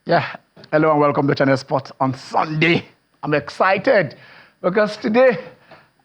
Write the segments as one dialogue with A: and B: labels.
A: Yeah, hello and welcome to Channel Sport on Sunday. I'm excited because today,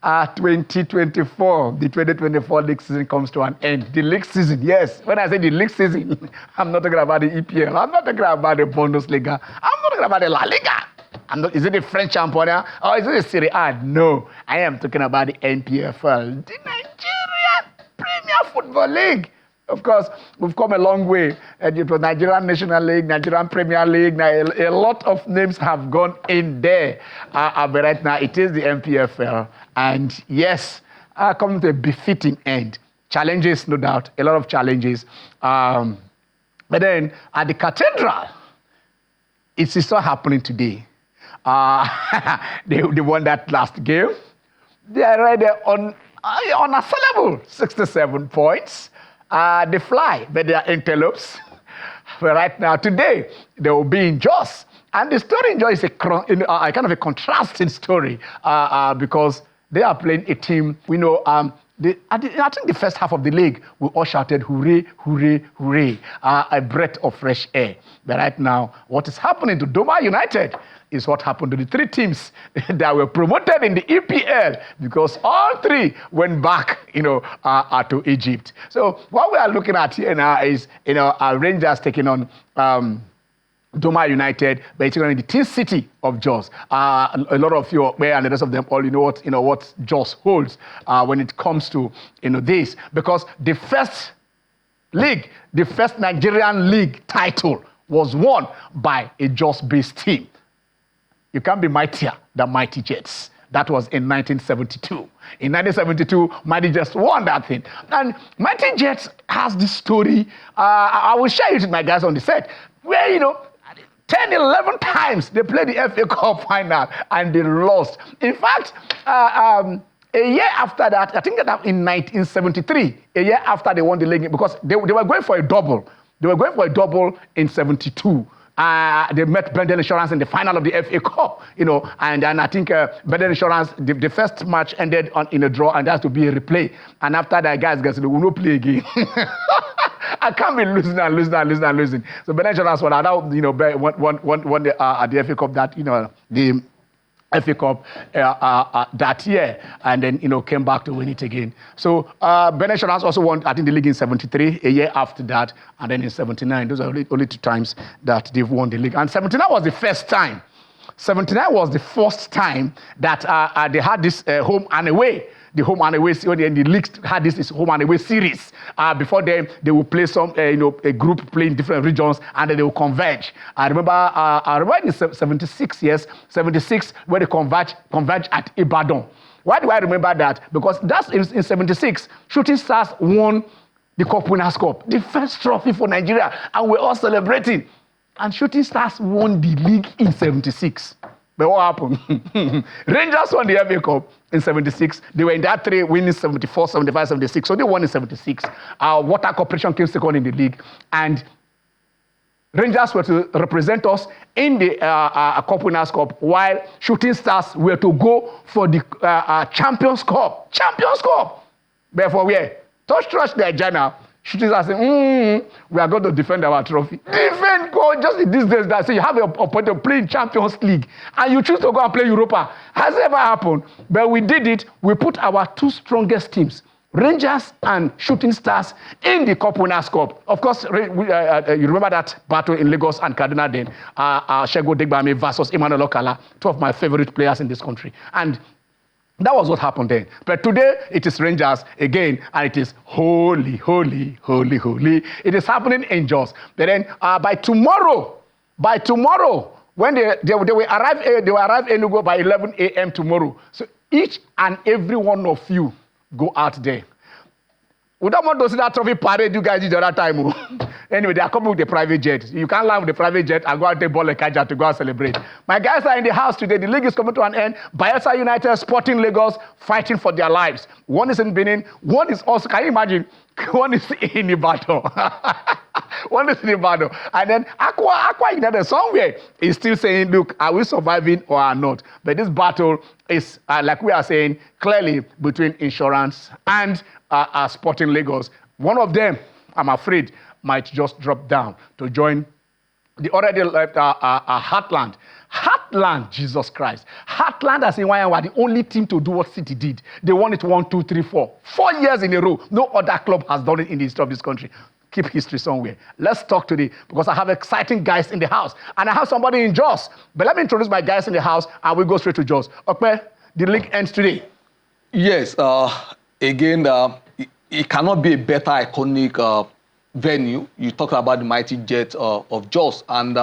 A: 2024, the 2024 league season comes to an end. The league season, yes. When I say the league season, I'm not talking about the EPL. I'm not talking about the Bundesliga. I'm not talking about the La Liga. Is it the French Championnat or is it the Serie A? No, I am talking about the NPFL, the Nigerian Premier Football League. Of course, we've come a long way. It was Nigerian National League, Nigerian Premier League. Now, a lot of names have gone in there. But right now, it is the NPFL. And yes, coming to a befitting end. Challenges, no doubt, a lot of challenges. But then at the Cathedral, it's still happening today. They won that last game. They are right there on unassailable 67 points. They fly, but they are antelopes. But right now, today, they will be in Jos. And the story in Jos is a kind of a contrasting story because they are playing a team, we know, I think the first half of the league, we all shouted, hooray, hooray, hooray, a breath of fresh air. But right now, what is happening to Doma United is what happened to the three teams that were promoted in the EPL because all three went back, to Egypt. So what we are looking at here now is, our Rangers taking on Doma United, but it's in the teen city of Jos. A lot of you and the rest of them all, what Jos holds when it comes to this, because the first Nigerian league title was won by a Jos-based team. You can't be mightier than Mighty Jets. That was in 1972. In 1972, Mighty Jets won that thing. And Mighty Jets has this story. I will share it with my guys on the set, where, 10, 11 times they played the FA Cup final and they lost. In fact, a year after that, I think that in 1973, a year after they won the league, because they were going for a double. They were going for a double in 72. They met Bendel Insurance in the final of the FA Cup, and then I think Bendel Insurance, the first match ended in a draw, and there has to be a replay. And after that, guys they will not play again. I can't be losing. So Bendel Insurance won the FA Cup the FA Cup that year, and then came back to win it again. So Bendel Insurance also won, I think, the league in 73, a year after that, and then in 79. Those are only two times that they've won the league. And 79 was the first time. 79 was the first time that they had this home and away. The home and away, when the league had this home and away series. Before them, they will play a group playing different regions, and then they will converge. I remember in 76, yes, 76, where they converge at Ibadan. Why do I remember that? Because that's in 76, Shooting Stars won the Cup Winners' Cup, the first trophy for Nigeria, and we're all celebrating. And Shooting Stars won the league in 76. But what happened? Rangers won the FA Cup in 76. They were in that three, winning 74, 75, 76. So they won in 76. Water Corporation came second in the league. And Rangers were to represent us in the Cup Winners' Cup, while Shooting Stars were to go for the Champions Cup. Champions Cup! Therefore, where? Touch their journal. Shooting Stars saying, we are going to defend our trophy. Defend, go, just in these days that say you have an opportunity to play in Champions League and you choose to go and play Europa. Has ever happened? But we did it. We put our two strongest teams, Rangers and Shooting Stars, in the Cup Winners' Cup. Of course, you remember that battle in Lagos and Kaduna then, Shego Degbami versus Emmanuel Okala, two of my favorite players in this country. And that was what happened then. But today, it is Rangers again, and it is holy, holy, holy, holy. It is happening in Jos. But then by tomorrow, when they will arrive Enugu by 11 a.m. tomorrow. So each and every one of you go out there. We don't want to see that trophy parade you guys did the other time. Anyway, they are coming with a private jet. You can't land with the private jet and go out take ball like Kaja to go and celebrate. My guys are in the house today. The league is coming to an end. Bayelsa United, Sporting Lagos, fighting for their lives. One is in Benin. One is also, can you imagine? One is in Ibadan. One is in Ibadan. And then Aqua United somewhere is still saying, look, are we surviving or are not? But this battle is, like we are saying, clearly between insurance and Sporting Lagos. One of them, I'm afraid, might just drop down to join They already left Heartland. Heartland, Jesus Christ. Heartland as in were the only team to do what City did. They won it 1, 2, 3, 4. 4 years in a row. No other club has done it in the history of this country. Keep history somewhere. Let's talk today because I have exciting guys in the house. And I have somebody in Jos. But let me introduce my guys in the house and we'll go straight to Jos. Okay, the league ends today. Yes,
B: Again, it cannot be a better iconic venue. You talk about the mighty Jets of Jos. And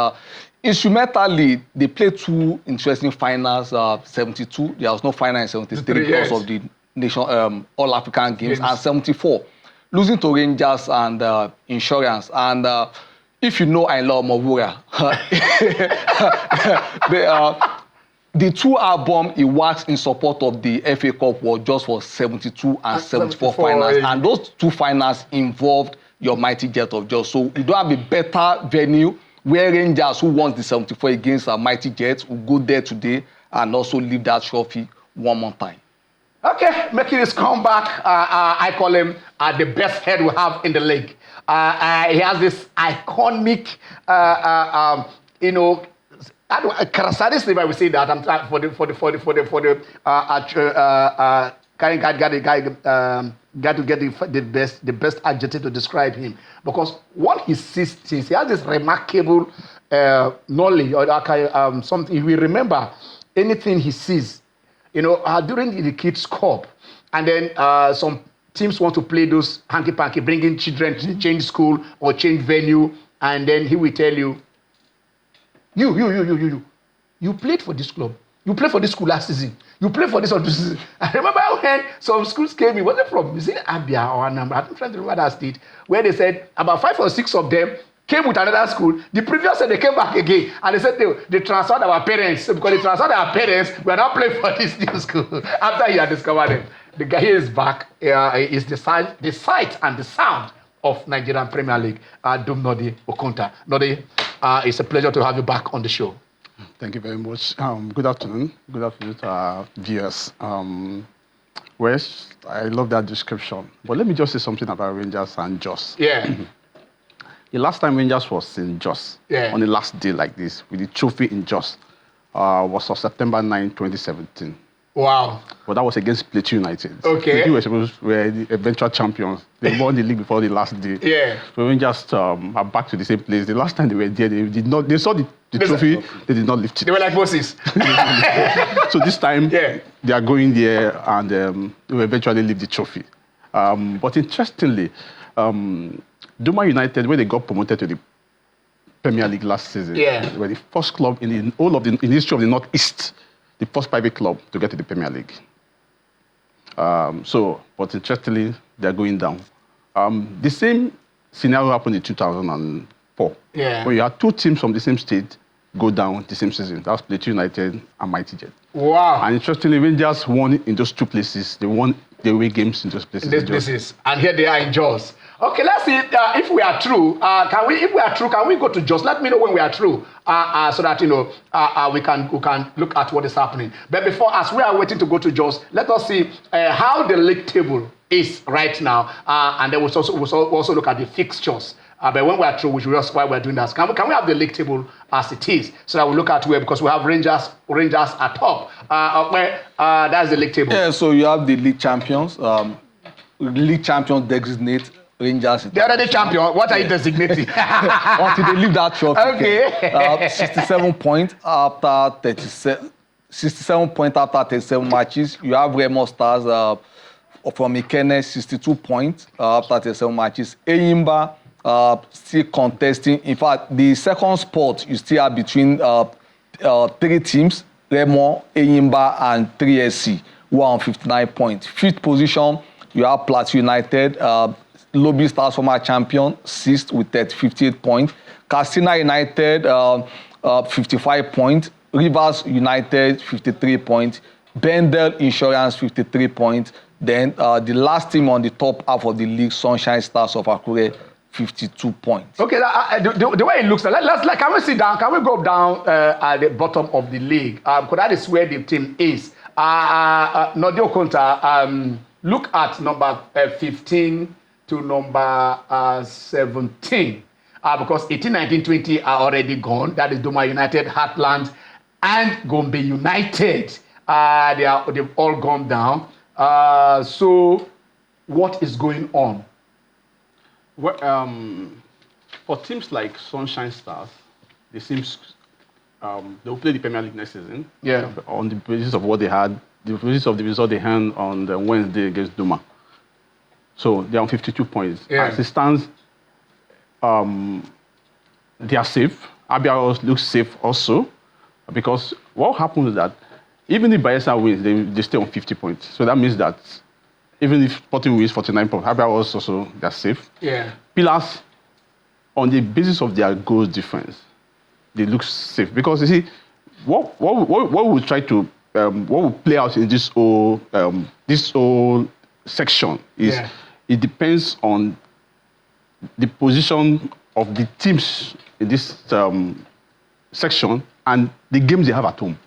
B: instrumentally, they played 2 interesting finals, 72. There was no final in 73 because of the nation All-African Games, and 74. Losing to Rangers and Insurance. And if you know I love Mavura, the 2 albums he works in support of the FA Cup was just for 72 and 74 finals. And those 2 finals involved your mighty Jet of Jos. So you don't have a better venue where Rangers, who won the 74 against mighty Jets, will go there today and also leave that trophy one more time. Okay, making his comeback. I call him the best head we have in the league. He has this iconic, charismatic, if I would say that. I'm trying for the got to get the best adjective to describe him, because what he sees, he has this remarkable knowledge or something. We remember anything he sees. During the Kids Cup, and then some teams want to play those hanky-panky, bringing children to change school or change venue, and then he will tell you, you played for this club. You played for this school last season. You played for this other season. I remember when some schools came in, was it from, is it Abia or Anambra? I'm trying to remember that state, where they said about 5 or 6 of them came with another school. The previous year they came back again and they said they transferred our parents. Because they transferred our parents, we are not playing for this new school. After he had discovered them, the guy is back. Is the sight and the sound of Nigerian Premier League. Dum Nodi Okunta. Nodi, it's a pleasure to have you back on the show.
C: Thank you very much. Good afternoon. Good afternoon to our viewers. Wes, I love that description. But let me just say something about Rangers and Jos.
A: Yeah.
C: The last time Rangers was in Jos, on the last day like this, with the trophy in Jos, was on September 9, 2017.
A: Wow.
C: But that was against Plateau United.
A: Okay.
C: Plateau were the eventual champions. They won the league before the last day.
A: Yeah.
C: So Rangers are back to the same place. The last time they were there, they saw the trophy, they did not lift it.
A: They were like Moses.
C: So this time, they are going there and they will eventually lift the trophy. But interestingly, Duma United, where they got promoted to the Premier League last season, were the first club in the history of the Northeast, the first private club to get to the Premier League. But interestingly, they're going down. The same scenario happened in 2004.
A: Yeah.
C: Where you had 2 teams from the same state go down the same season. That was Plateau United and Mighty Jet.
A: Wow.
C: And interestingly, Rangers won in those 2 places. They won the away games in those places.
A: And here they are in Jos. Okay, let's see if we are true. Can we go to Jos? Let me know when we are true, so that we can look at what is happening. But before, as we are waiting to go to Jos, let us see how the league table is right now, and then we'll also look at the fixtures. But when we are through, which is why we're doing that, can we have the league table as it is, so that we look at where, because we have Rangers at top. That's the league table.
B: Yeah, so you have the league champions. League champions designate Rangers.
A: They're already champion. What are you designating?
B: Until they leave that trophy.
A: Okay.
B: 67 points after 37. 67 points after 37 matches. You have Remo Stars from Ikene, 62 points after 37 matches. Eyimba still contesting. In fact, the second spot you still have between 3 teams, Remo, Eyimba, and 3SC, who are on 59 points. 5th position, you have Plateau United, Lobby Stars, former champion, 6th with 58 points. Castina United, 55 points. Rivers United, 53 points. Bendel Insurance, 53 points. Then the last team on the top half of the league, Sunshine Stars of Akure, 52 points.
A: Okay, the way it looks, can we sit down? Can we go down at the bottom of the league? Because that is where the team is. Nodio Konta, look at number 15 to number 17. because 18, 19, 20 are already gone. That is Doma United, Heartland, and Gombe United. They've all gone down. So what is going on?
C: Well, for teams like Sunshine Stars, they seem they'll play the Premier League next season.
A: Yeah.
C: On the basis of what they had, the basis of the result they had on the Wednesday against Duma. So they're on 52 points.
A: Yeah.
C: As it stands, they are safe. Abia looks safe also, because what happens is that even if Bayelsa wins, they stay on 50 points. So that means that even if Sporting wins 49 points, Abia also they're safe.
A: Yeah.
C: Pillars, on the basis of their goal difference, they look safe, because you see, what we try to what will play out in this whole section is it depends on the position of the teams in this section and the games they have at home.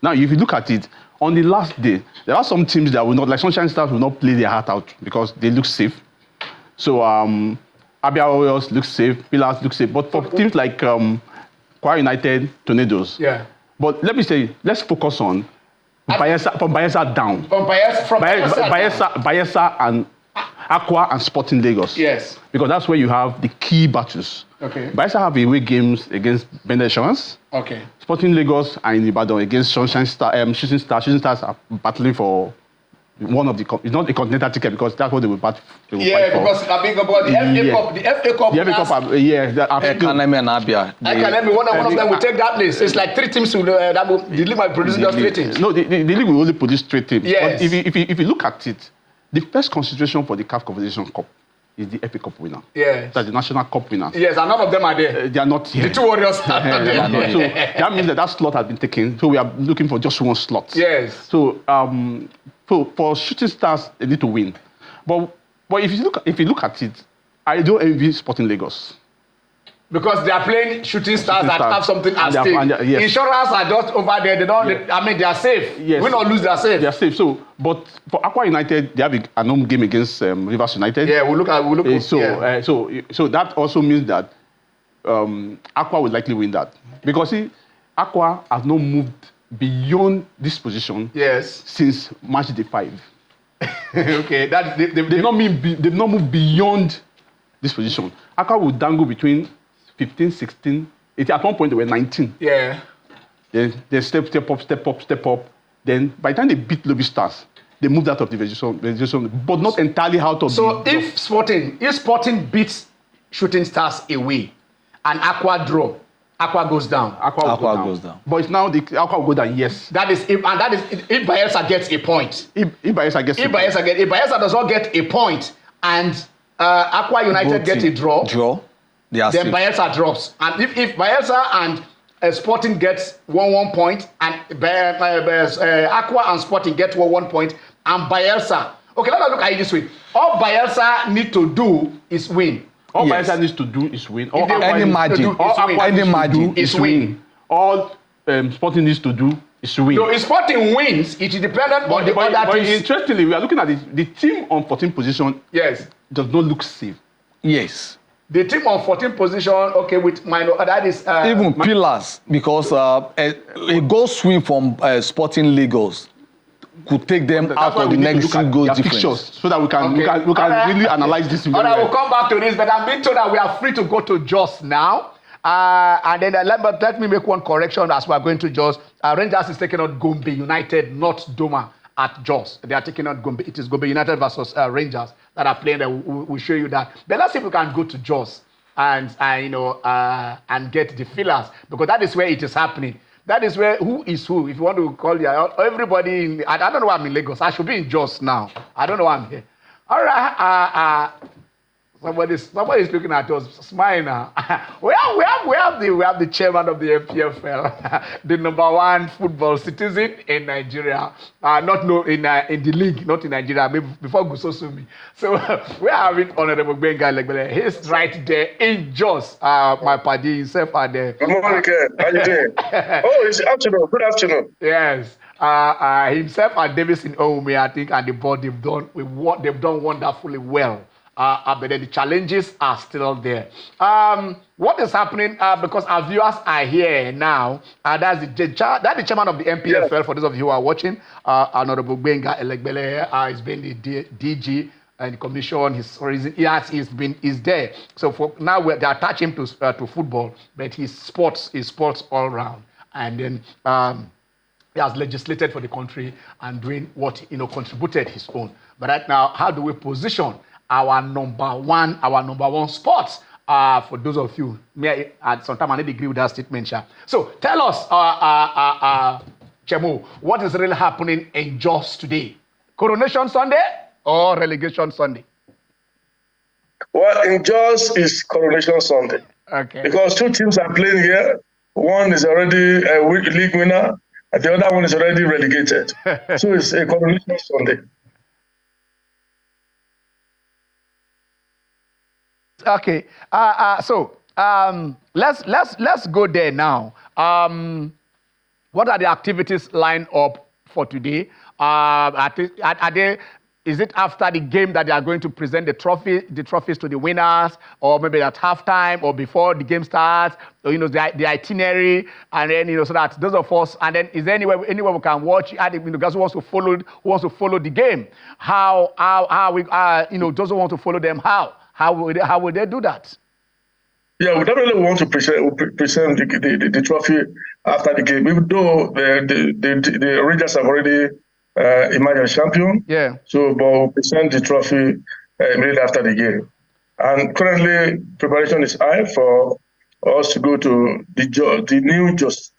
C: Now, if you look at it, on the last day, there are some teams that will not, like Sunshine Stars, will not play their heart out because they look safe. So Abia Warriors look safe, Pillars look safe, but for teams like Kwara United, Tornadoes.
A: Yeah.
C: But let me say, let's focus on Bayelsa, from Bayelsa down.
A: From
C: Bayelsa and Aqua and Sporting Lagos.
A: Yes.
C: Because that's where you have the key battles.
A: Okay.
C: Bayelsa have away games against Bender Insurance.
A: Okay.
C: Sporting Lagos are in Ibadan against Sunshine Star, Shooting Stars. Shooting Stars are battling for one of the, it's not a continental ticket because that's what they will fight for.
A: Because I think about the FA Cup. The FA Cup.
C: The FA Cup,
B: Ekanemi and Abia.
A: Ekanemi, one of them will take that place. It's like 3 teams the league might produce just 3 teams.
C: No, the league will only produce 3 teams.
A: Yes.
C: But if you look at it, the first consideration for the CAF Confederation Cup is the FA Cup winner.
A: Yes.
C: That's the National Cup winner.
A: Yes, and none of them are there.
C: They are not here.
A: The 2 Warriors are not there.
C: So that means that slot has been taken. So we are looking for just one slot.
A: Yes.
C: So for Shooting Stars, they need to win. But if you look at it, I don't envy Sporting Lagos.
A: Because they are playing Shooting Stars that have something at stake.
C: Yes.
A: Insurance are just over there. They don't. Yes. They are safe.
C: Yes.
A: Win or lose, they are safe.
C: They are safe. So, but for Aqua United, they have a home game against Rivers United.
A: Yeah, we'll look.
C: So that also means that Aqua will likely win that, because see, Aqua has not moved beyond this position.
A: Yes.
C: Since March day 5.
A: Okay, that
C: they've not moved beyond this position. Aqua will dangle between 15, 16. At one point they were 19.
A: Yeah.
C: Then they step up. Then by the time they beat Lobby Stars, they moved out of the position, but not entirely out of.
A: So if Sporting beats Shooting Stars away, and Aqua draw, Aqua goes down.
B: Aqua goes down.
C: But it's now the Aqua will go down. Yes.
A: That is if Bayelsa gets a point.
C: If
A: Bayelsa does not get a point, and Aqua United get a draw. Then Bayelsa drops. And if Bayelsa and Sporting gets 1 point, and Aqua and Sporting get 1 point, and Bayelsa. Okay, let's look at it this way. All Bayelsa need to do is win.
C: All Bayelsa needs to do is win. All
B: any margin.
A: Is win.
C: All Sporting needs to do is win.
A: So if Sporting wins, it is dependent on the other teams.
C: But interestingly, we are looking at the team on 14th position.
A: Yes.
C: Does not look safe.
B: Yes.
A: The team on 14th position, okay, with minor, that is...
B: even Pillars, because a goal swing from Sporting Lagos could take them out of the next goal difference.
C: So that we can really analyze this.
A: All right, we'll come back to this, but I'm being told that we are free to go to Jos now. And then let me make one correction as we are going to Jos. Rangers is taking out Gombe United, not Doma at Jos. They are taking out Gombe. It is Gombe United versus Rangers that are playing there. We'll show you that. But let's see if we can go to Jos and get the feelers, because that is where it is happening. That is where who is who. If you want to call everybody, I don't know why I'm in Lagos. I should be in Jos now. I don't know why I'm here. All right. Somebody's looking at us. Smile now. we have the chairman of the NPFL, the #1 football citizen in Nigeria. In the league, not in Nigeria. Maybe before Guso sue me. So we are having Honorable Benga Legbele. He's right there in Jos. My party himself are there.
D: Good morning, Ken. How you doing? Oh, it's afternoon. Good afternoon.
A: Yes. Himself and Davis in Ome, I think, and the board they've done wonderfully well. but then the challenges are still there. What is happening? Because our viewers are here now. That's the chairman of the NPFL. For those of you who are watching, Honorable Benga Elegbele has been the DG and the commission. He's there. So for now, they attach him to football, but he's sports all round. And then he has legislated for the country and doing what contributed his own. But right now, how do we position our number one sports? For those of you, sometimes I need to agree with that statement, Sha. So tell us, Chemo, what is really happening in Jos today? Coronation Sunday or Relegation Sunday?
D: Well, in Jos is Coronation Sunday.
A: Okay.
D: Because two teams are playing here. One is already a league winner, and the other one is already relegated. So it's a Coronation Sunday.
A: Okay. So let's go there now. What are the activities lined up for today? Is it after the game that they are going to present the trophies to the winners, or maybe at halftime, or before the game starts, or the itinerary, and then so that those of us, and then is there anywhere we can watch? Guys who wants to follow the game, how we those who want to follow them, how will they do that?
D: Yeah, we definitely want to present the trophy after the game, even though the Rangers have already emerged as champion.
A: Yeah.
D: So, but we'll present the trophy immediately after the game. And currently, preparation is high for us to go to the new Jos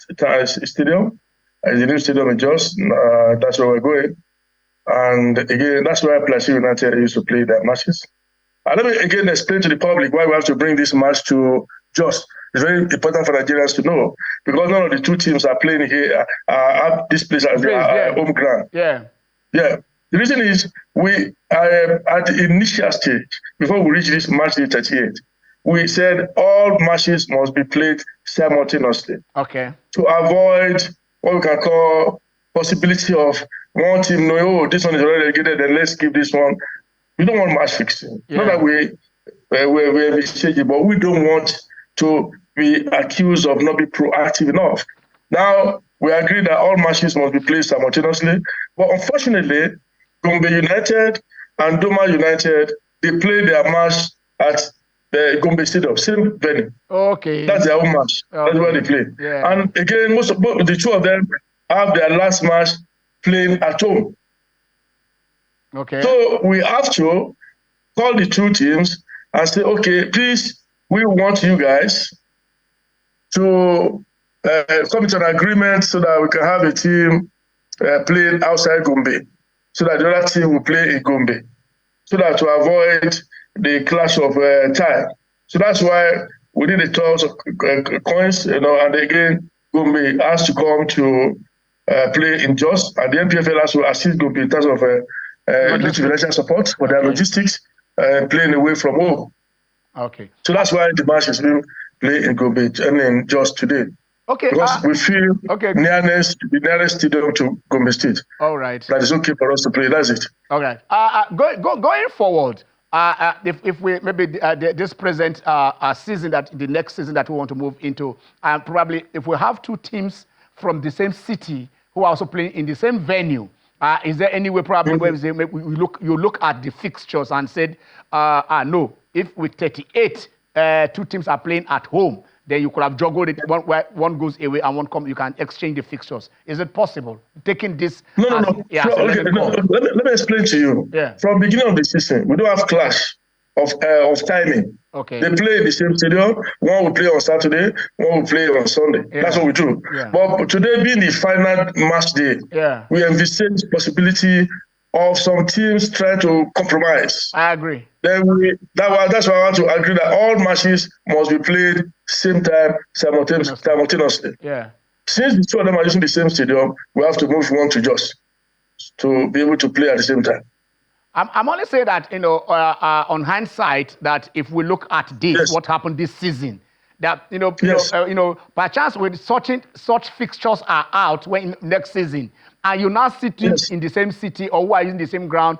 D: Stadium. The new stadium in Jos. That's where we're going. And again, that's where Plateau United used to play their matches. And let me again explain to the public why we have to bring this match to Jos. It's very important for Nigerians to know, because none of the two teams are playing here at this place as their home ground.
A: Yeah.
D: Yeah. The reason is we are at the initial stage, before we reach this match day 38, we said all matches must be played simultaneously.
A: Okay.
D: To avoid what we can call possibility of one team knowing, oh, this one is already relegated, then let's give this one. We don't want match fixing. Yeah. Not that we're mistaken, but we don't want to be accused of not being proactive enough. Now, we agree that all matches must be played simultaneously, but unfortunately, Gombe United and Doma United, they play their match at the Gombe Stadium, same venue.
A: Okay.
D: That's their own match. Okay. That's where they play.
A: Yeah.
D: And again, the two of them have their last match playing at home.
A: Okay.
D: So we have to call the two teams and say, okay, please, we want you guys to come to an agreement so that we can have a team playing outside Gombe, so that the other team will play in Gombe, so that to avoid the clash of time. So that's why we did a toss of coins, and again, Gombe has to come to play in Jos, and the NPFL has to assist Gombe in terms of financial support for their logistics, playing away from home.
A: Okay.
D: So that's why the match is being played in Gombe and in Jos today.
A: Okay.
D: Because we feel the nearest stadium to Gombe State.
A: All right.
D: That is okay for us to play. That's it.
A: All right. Going forward, if we maybe this present season, that the next season that we want to move into, and probably if we have two teams from the same city who are also playing in the same venue, is there any way probably where you look at the fixtures and said, no, if with 38 two teams are playing at home, then you could have juggled it, one goes away and one comes, you can exchange the fixtures. Is it possible? Taking this
D: No. Yeah, let me explain to you.
A: Yeah.
D: From the beginning of the season, we don't have clash of timing.
A: Okay.
D: They play in the same stadium. One will play on Saturday, one will play on Sunday. Yeah. That's what we do.
A: Yeah.
D: But today being the final match day, we envisage the possibility of some teams trying to compromise.
A: I agree.
D: Then that's why I want to agree that all matches must be played same time, simultaneously.
A: Yeah.
D: Since the two of them are using the same stadium, we have to move one to Jos to be able to play at the same time.
A: I'm only saying that, on hindsight, that if we look at this, what happened this season, that perchance when such fixtures are out when next season, and you now sit in the same city or who are in the same ground,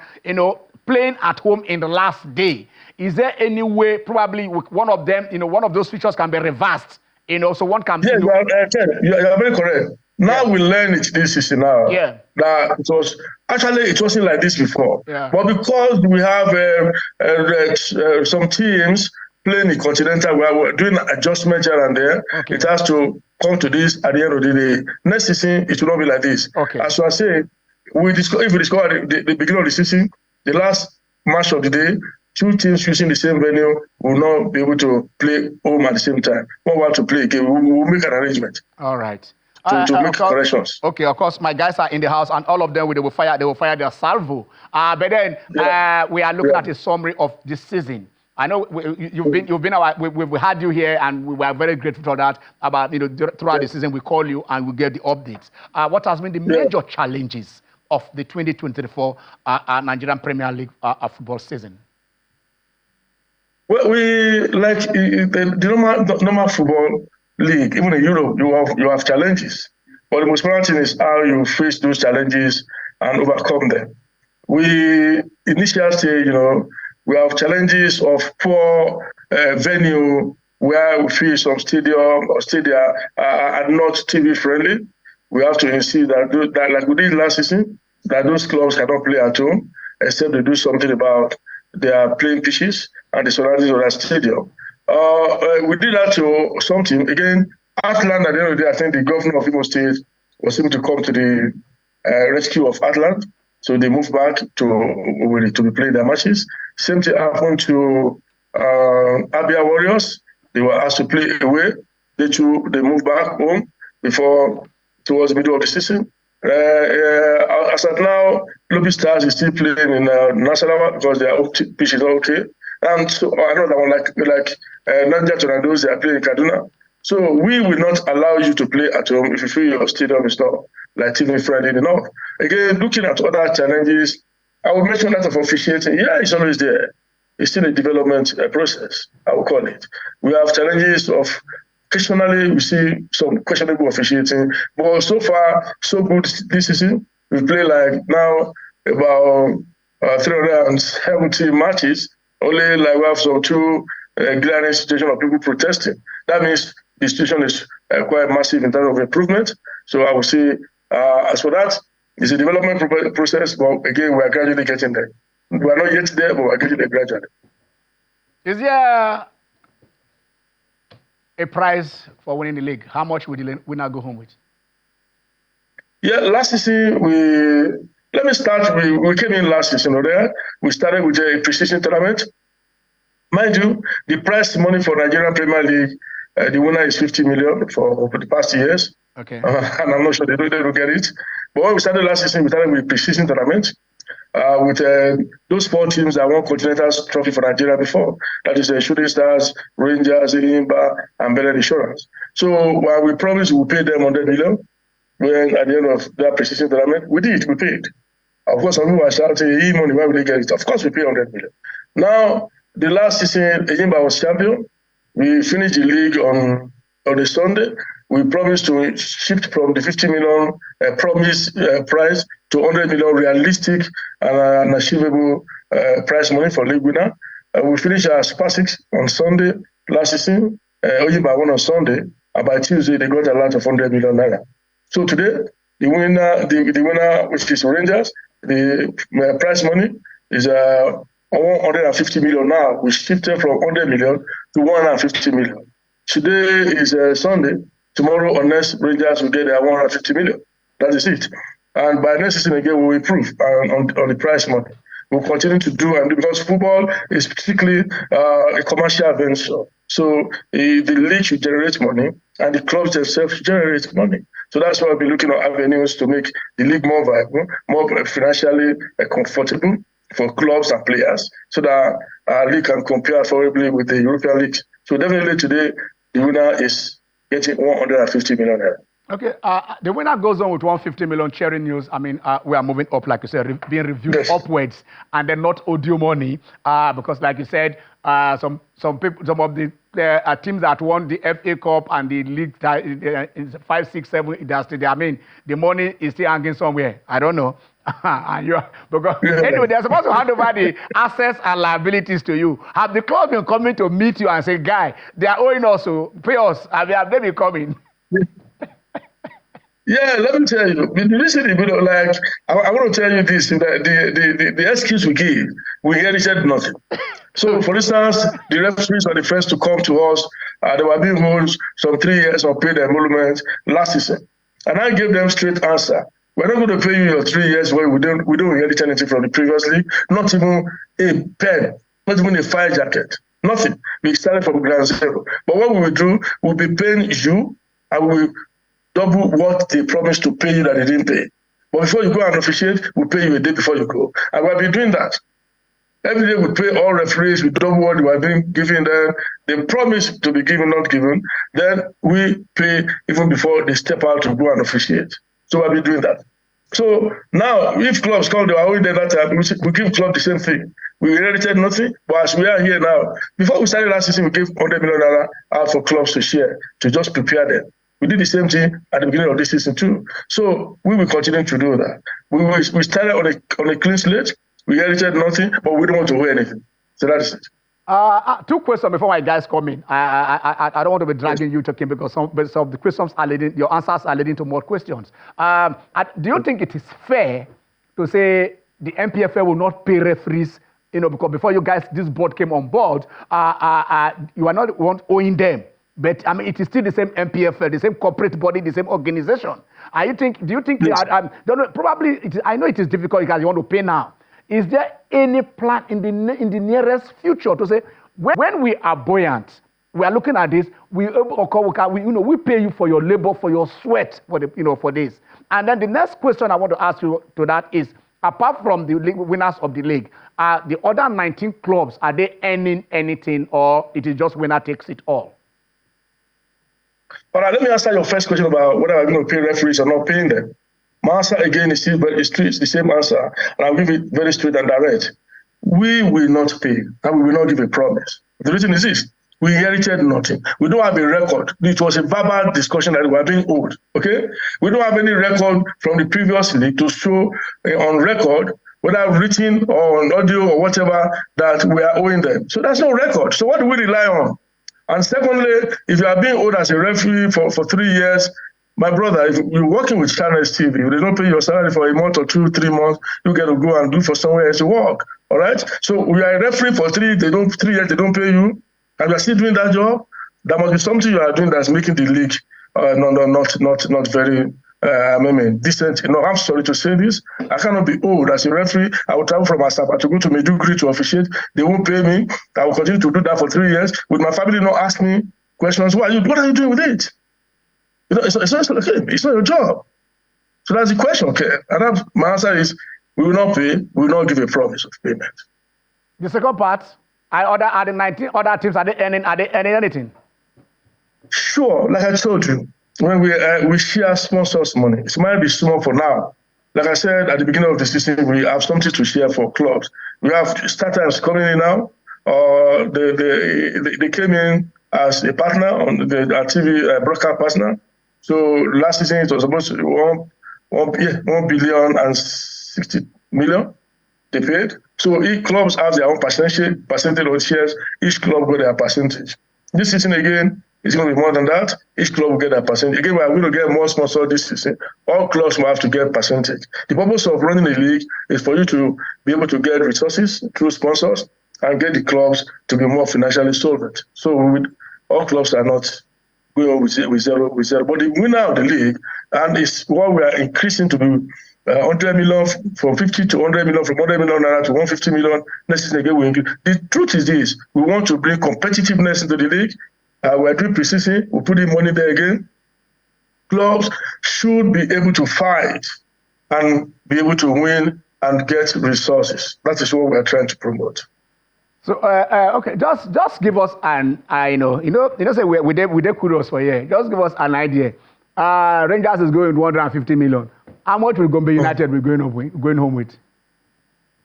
A: playing at home in the last day, Is there any way, probably with one of them, one of those features can be reversed, so one can...
D: Yeah, you are very correct. Now we learn it this season now.
A: Yeah.
D: That it wasn't like this before.
A: Yeah.
D: But because we have some teams playing the continental, we're doing adjustments here and there.
A: Okay.
D: It has to come to this at the end of the day. Next season, it will not be like this.
A: Okay.
D: As I say, if we discover at the beginning of the season, the last match of the day, two teams using the same venue will not be able to play home at the same time. We want to play again. We will make an arrangement.
A: All right.
D: To make corrections.
A: Okay, of course, my guys are in the house, and all of them they will fire their salvo. But then we are looking at a summary of this season. I know we've had you here, and we were very grateful for that. About throughout the season, we call you and we get the updates. What has been the major challenges of the 2024 Nigerian Premier League football season?
D: Well, we like the normal football league. Even in Europe, you have challenges, but the most important thing is how you face those challenges and overcome them. We initially say, we have challenges of poor venue where we feel some stadium or stadia are not TV friendly. We have to insist that like we did last season, that those clubs cannot play at home except they do something about their playing pitches and the surroundings of that stadium. We did that to some team. Again, Atlant, at the end of the day, I think the governor of Imo State was able to come to the rescue of Atlant. So they moved back to be playing their matches. Same thing happened to Abia Warriors. They were asked to play away. They moved back home towards the middle of the season. As of now, Lobby Stars is still playing in Nasarawa because their pitch is not okay. And so another one like Niger Tornadoes, they are playing in Kaduna. So we will not allow you to play at home if you feel your stadium is not like TV friendly enough. Again, looking at other challenges, I will mention that of officiating. Yeah, it's always there. It's still a development process, I will call it. We have challenges of occasionally we see some questionable officiating, but so far so good this season. We play like now about 370 matches. Only like we have some two glaring situations of people protesting. That means the situation is quite massive in terms of improvement. So I would say, as for that, it's a development process, but again, we are gradually getting there. We are not yet there, but we are getting there gradually.
A: Is there a prize for winning the league? How much would the winner go home with?
D: Yeah, last season, let me start. We came in last season, we started with a precision tournament. Mind you, the prize money for Nigerian Premier League, the winner is 50 million for the past years.
A: Okay.
D: And I'm not sure they don't get it. But when we started last season, we started with precision tournament with those 4 teams that won Continental Trophy for Nigeria before. That is the Shooting Stars, Rangers, Enyimba, and Belen Insurance. So while we promised we would pay them 100 million, when at the end of that precision tournament, we paid. Of course, some people are shouting, money, why would they get it? Of course, we pay 100 million. Now, the last season, Enyimba was champion. We finished the league on a Sunday. We promised to shift from the 50 million prize to 100 million realistic and achievable prize money for league winner. We finished our Super 6 on Sunday last season. Enyimba won on Sunday. And by Tuesday, they got a lot of 100 million naira. So today, the winner, which is Rangers, the prize money is 150 million now. We shifted from 100 million to 150 million. Today is Sunday. Tomorrow or next, Rangers will get their 150 million. That is it. And by next season again, we'll improve on the prize money. We'll continue to do, and because football is particularly a commercial venture. So the league should generate money, and the clubs themselves should generate money. So that's why we'll be looking at avenues to make the league more viable, more financially comfortable for clubs and players, so that our league can compare favorably with the European leagues. So definitely today, the winner is getting 150 million.
A: Okay, the winner goes on with 150 million. Sharing news. I mean, we are moving up, like you said, being reviewed upwards, and then not audio money, because, like you said, some people, some of the teams that won the FA Cup and the league 5, 6, 7 industry. I mean, the money is still hanging somewhere. I don't know. And because anyway, they're supposed to hand over the assets and liabilities to you. Have the club been coming to meet you and say, guy, they are owing us, so pay us? Have they been coming?
D: Yeah, let me tell you. Recently, like I want to tell you this: the excuse we give, we inherited nothing. So, for instance, the referees were the first to come to us. They were being owed some 3 years of paid emolument last season, and I gave them straight answer. We're not going to pay you your 3 years when we don't inherit anything from the previous league, not even a pen, not even a fire jacket, nothing. We started from ground zero. But what we will do, we'll be paying you, and we will double what they promised to pay you that they didn't pay. But before you go and officiate, we'll pay you a day before you go. And we'll be doing that. Every day we pay all referees, we double what we have been giving them. They promise to be given, not given. Then we pay even before they step out to go and officiate. So we'll be doing that. So now, if clubs come, they are owing them that time, we give club the same thing. We inherited nothing, but as we are here now, before we started last season, we gave $100 million out for clubs to share, to just prepare them. We did the same thing at the beginning of this season too. So we will continue to do that. We started on a clean slate. We inherited nothing, but we don't want to owe anything. So that is it.
A: 2 questions before my guys come in. I don't want to be dragging you talking because some of the questions are leading, your answers are leading to more questions. Do you think it is fair to say the NPFL will not pay referees? Because before you guys, this board came on board, you are not owing them. But I mean, it is still the same NPFL, the same corporate body, the same organization. Do you think? Yes. Probably. I know it is difficult because you want to pay now. Is there any plan in the nearest future to say when we are buoyant, we are looking at this, we pay you for your labor, for your sweat, for this. And then the next question I want to ask you to that is, apart from the winners of the league, the other 19 clubs, are they earning anything, or it is just winner takes it all?
D: All right, let me answer your first question about whether I'm going to pay referees or not paying them. My answer again is still the same answer, and I'll give it very straight and direct. We will not pay, and we will not give a promise. The reason is this: we inherited nothing. We don't have a record. It was a verbal discussion that we are being owed. Okay, we don't have any record from the previous league to show on record, whether written or on audio or whatever, that we are owing them. So that's no record. So what do we rely on? And secondly, if you are being owed as a referee for 3 years, my brother, if you're working with Channels TV, if they don't pay your salary for a month or 2, 3 months, you get to go and do for somewhere else to work. All right? So we are a referee for 3 years, they don't pay you, and you are still doing that job. There must be something you are doing that's making the league not very decent. I'm sorry to say this. I cannot be owed as a referee. I will travel from Asaba to go to Maiduguri to officiate. They won't pay me. I will continue to do that for 3 years. With my family not ask me questions. What are you doing with it? It's not your job. So that's the question. Okay. And my answer is, we will not pay. We will not give a promise of payment.
A: The second part, are the 19 other teams, are they earning anything?
D: Sure. Like I told you, when we share sponsors' money, it might be small for now. Like I said at the beginning of the season, we have something to share for clubs. We have startups coming in now. They came in as a partner on our TV broadcast partner. So last season it was supposed to be 1 billion and 60 million they paid. So each clubs have their own percentage of shares. Each club got their percentage. This season again, it's going to be more than that. Each club will get a percentage. Again, we are going to get more sponsors this season. All clubs will have to get percentage. The purpose of running a league is for you to be able to get resources through sponsors and get the clubs to be more financially solvent. So all clubs are not going with zero. But the winner of the league, and it's what we are increasing to be 100 million from 50 to 100 million, from 100 million naira to 150 million. Next season again, we increase. The truth is this: we want to bring competitiveness into the league. We're doing preseason. We'll put in money there again. Clubs should be able to fight and be able to win and get resources. That is what we're trying to promote.
A: So okay, just give us say we did kudos for you. Just give us an idea. Rangers is going 150 million. How much will Gombe United be going home with?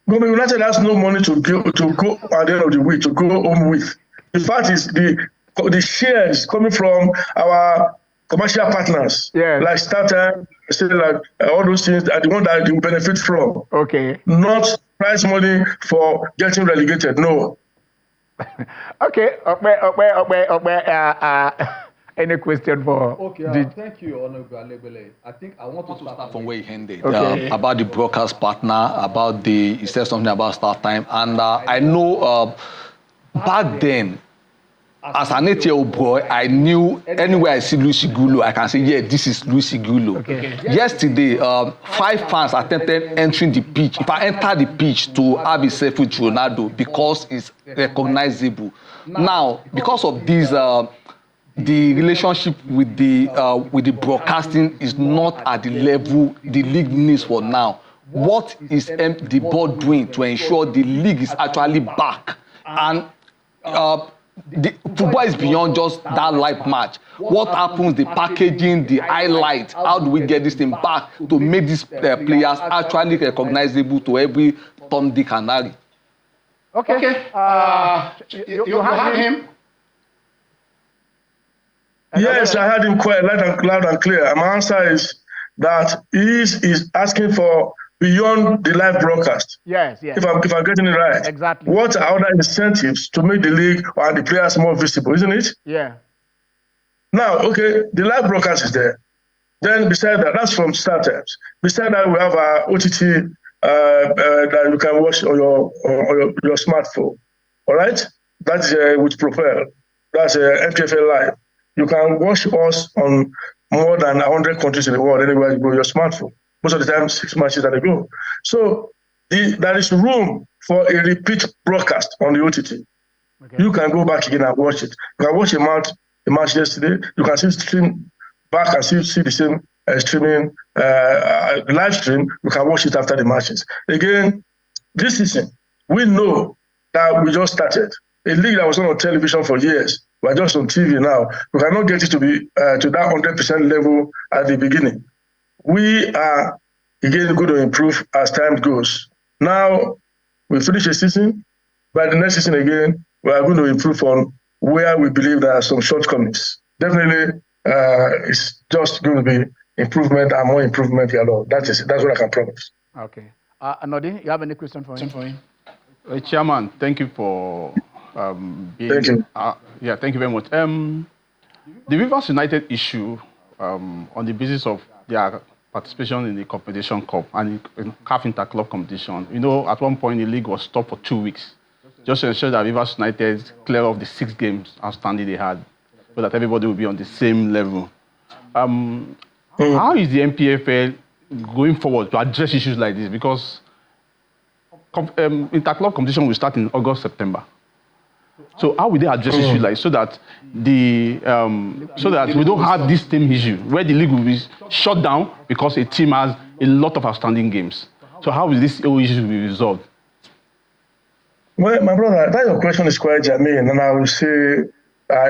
D: Gombe United has no money to go at the end of the week to go home with. The fact is the shares coming from our commercial partners,
A: Yes.
D: like StarTime, say like all those things are the one that you benefit from.
A: Okay.
D: Not prize money for getting relegated. No.
A: Okay. Any question for?
B: Okay, thank you, Honorable Alegbele. I think I want to start from where you ended.
A: Okay.
B: About the broadcast partner, about you said something about start time. And I know back then, as an 8-year-old boy, I knew anywhere I see Lucy Gulu, I can say, yeah, this is Lucy Gulu.
A: Okay.
B: Yesterday, 5 fans attempted entering the pitch. If I enter the pitch to have a selfie with Ronaldo because it's recognizable. Now, because of this, the relationship with the broadcasting is not at the level the league needs for now. What is the board doing to ensure the league is actually back? And the football is beyond just that live match. What happens, the packaging, the highlight, how do we get this thing back to make these players actually recognizable to every Tom, Dick, and Harry?
A: Okay. You had him?
D: Yes, I heard him quite loud and clear. And my answer is that he is asking for beyond the live broadcast.
A: Yes.
D: If I'm getting it right.
A: Exactly.
D: What are other incentives to make the league or the players more visible, isn't it?
A: Yeah.
D: Now, okay, the live broadcast is there. Then beside that, that's from StarTimes. Beside that, we have our OTT that you can watch on your smartphone. All right? That's with Propel. That's NPFL Live. You can watch us on more than 100 countries in the world anywhere you go your smartphone. Most of the time, 6 matches that they go. So there is room for a repeat broadcast on the OTT. Okay. You can go back again and watch it. You can watch a match yesterday. You can stream back and see the same streaming live stream. You can watch it after the matches. Again, this season, we know that we just started. A league that was not on television for years. We're just on TV now. We cannot get it to be to that 100% level at the beginning. We are, again, going to improve as time goes. Now, we finish a season. By the next season again, we are going to improve on where we believe there are some shortcomings. Definitely, it's just going to be improvement and more improvement here. That's what I can promise.
A: Okay. Nodin, you have any question for him?
C: Chairman, thank you for
D: thank you.
C: Thank you very much. The Rivers United issue on the basis of their participation in the Competition Cup and in CAF Interclub competition. You know, at one point the league was stopped for 2 weeks, just to ensure that Rivers United clear off the 6 games outstanding they had, so that everybody will be on the same level. How is the NPFL going forward to address issues like this? Because Interclub competition will start in August, September. So how will they address issues like so that we don't have this same issue where the league will be shut down because a team has a lot of outstanding games? So how will this whole issue be resolved?
D: Well, my brother, that your question is quite germane, and I will say,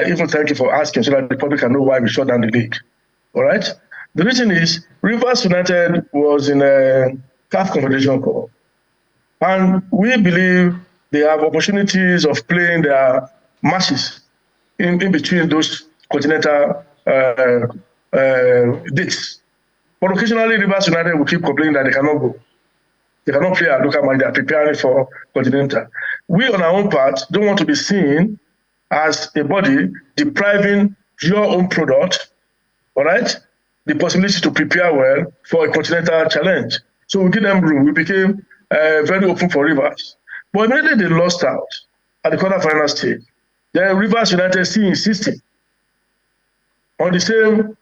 D: even thank you for asking so that the public can know why we shut down the league. All right? The reason is Rivers United was in a CAF Confederation Cup, and we believe they have opportunities of playing their matches in between those continental dates. But occasionally, Rivers United will keep complaining that they cannot go. They cannot play a local match. They are preparing for continental. We, on our own part, don't want to be seen as a body depriving your own product, all right, the possibility to prepare well for a continental challenge. So we give them room. We became very open for Rivers. But immediately they lost out at the quarterfinal stage. Then Rivers United still insisting on the same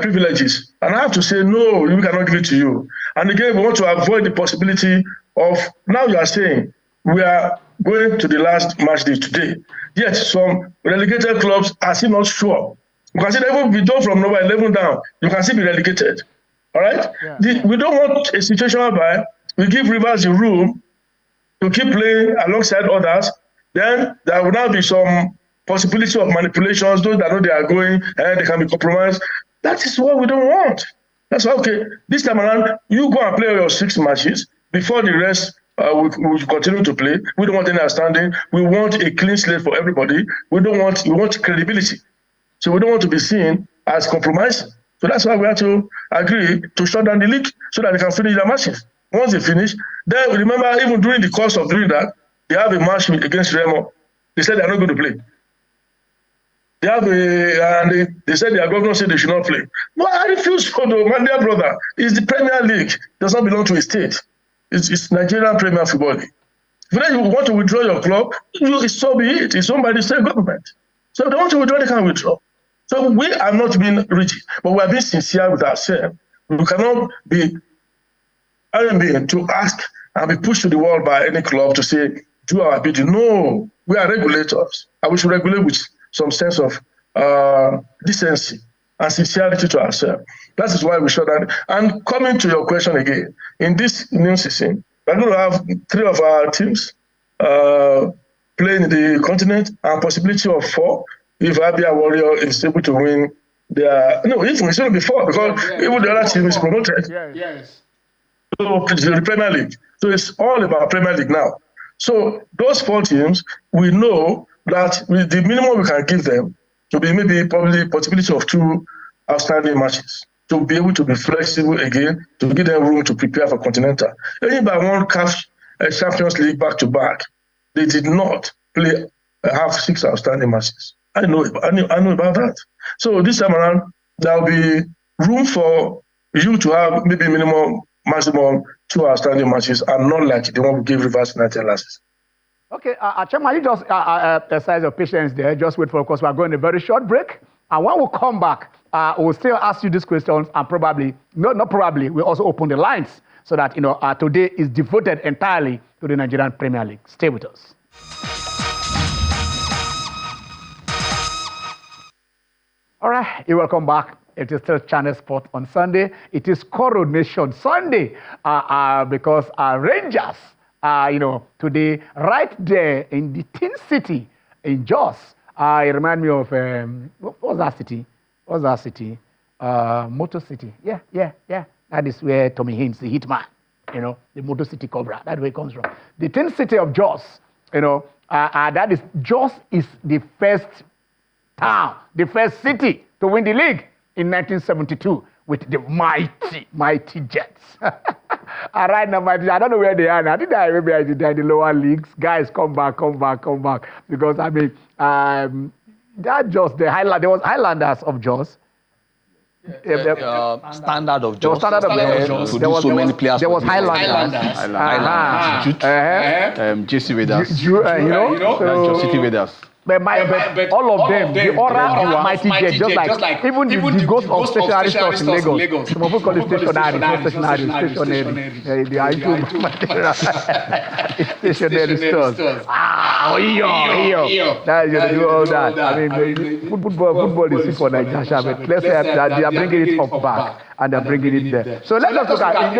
D: privileges. And I have to say, no, we cannot give it to you. And again, we want to avoid the possibility of, now you are saying, we are going to the last match day today. Yet some relegated clubs are still not sure. You can see that even if we go from number 11 down, you can still be relegated. All right? Yeah. We don't want a situation whereby we give Rivers the room to keep playing alongside others, then there will now be some possibility of manipulations. Those that know they are going and they can be compromised. That is what we don't want. That's why, okay, this time around, you go and play your 6 matches before the rest will continue to play. We don't want any outstanding. We want a clean slate for everybody. We want credibility. So we don't want to be seen as compromising. So that's why we have to agree to shut down the league so that they can finish their matches. Once they finish, then remember, even during the course of doing that, they have a match against Remo. They said they are not going to play. They have they said their governor said they should not play. No, I refuse for my dear brother. It's the Premier League. It does not belong to a state. It's Nigerian Premier Football League. If you want to withdraw your club, so be it. It's owned by the state government. So if they want to withdraw, they can withdraw. So we are not being rigid, but we are being sincere with ourselves. We cannot be to ask and be pushed to the wall by any club to say, do our bidding. No, we are regulators, and we should regulate with some sense of decency and sincerity to ourselves. That is why we shut down. And coming to your question again, in this new season, we're going to have 3 of our teams playing in the continent, and possibility of 4 if Abia Warrior is able to win their. No, even it's going to be 4 because even the other team is promoted.
A: Yes.
D: So the Premier League. So it's all about Premier League now. So those 4 teams, we know that with the minimum we can give them to be maybe probably possibility of 2 outstanding matches to be able to be flexible again, to give them room to prepare for Continental. Even by one CAF Champions League back-to-back, they did not play have 6 outstanding matches. I know about that. So this time around, there will be room for you to have maybe maximum 2 outstanding matches, and not like the one we gave Rivers United last season.
A: Okay, Chairman, you just exercise your patience there. Just wait for, of course, we are going a very short break. And when we come back, we'll still ask you these questions, and probably, not probably, we'll also open the lines so that, today is devoted entirely to the Nigerian Premier League. Stay with us. All right, you're welcome back. It is still Channel Sport on Sunday. It is Coronation Sunday because our Rangers today, right there in the Tin City in Jos. It reminds me of, what was that city? Motor City. Yeah. That is where Tommy Haynes, the hitman, the Motor City Cobra. That's where it comes from. The Tin City of Jos, that is, Jos is the first town, the first city to win the league in 1972 with the mighty Jets. All right, now, I don't know where they are now. Maybe I did in the lower leagues. Guys, come back. Because, that Jos, there was Highlanders of Jos.
B: Standard of Jos.
A: There was so many players. There was Highlanders.
C: JC Raiders.
A: Jos
C: City Raiders.
A: But all of them, the aura of mighty Jet, just like even the ghost of stationary stores in Lagos. Some people call it stationary. They are into material. Stationary stores. That you do all that. I mean, football is for Nigeria, but let's say that they are bringing it up back and they're bringing it there. So let's just look at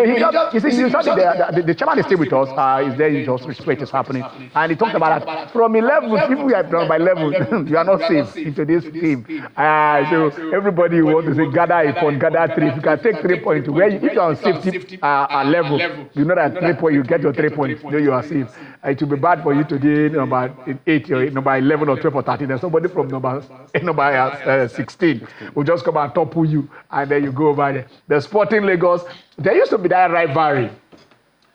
A: the chairman is still with us. Is there in Jos, which it is happening, and he talked about that from 11. If we are done by 11, you are not safe into this team. So everybody wants to say gather a point, gather 3. If you can take 3 points, if you are on safety level, you know that 3 points, you get your 3 points, then you are safe. It will be bad for you to get number 8, or number 11, or 12, or 13. And somebody from number 16 will just come and topple you, and then you go over there. The Sporting Lagos, there used to be that rivalry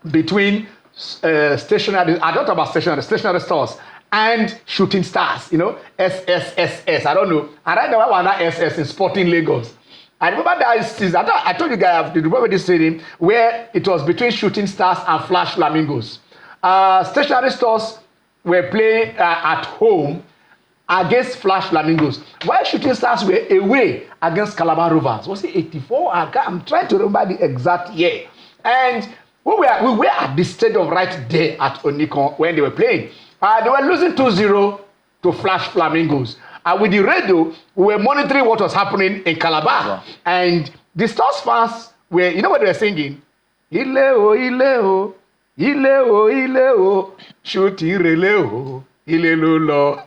A: between stationary, I don't talk about stationary stores, and shooting stars, SSSS, I don't know. And right now, I want SS in Sporting Lagos. I remember that I told you guys, remember this stadium where it was between shooting stars and Flash Flamingos. Stationary stores were playing at home against Flash Flamingos, while shooting stars were away against Calabar Rovers. Was it 84? I'm trying to remember the exact year. And we were at the stadium right there at Onikon when they were playing. They were losing 2-0 to Flash Flamingos. And with the radio, we were monitoring what was happening in Calabar. Wow. And the Stars fans were, you know what they were singing? Ileo, Ileo, Ileo, Ileo, shooting releo, Ilelo,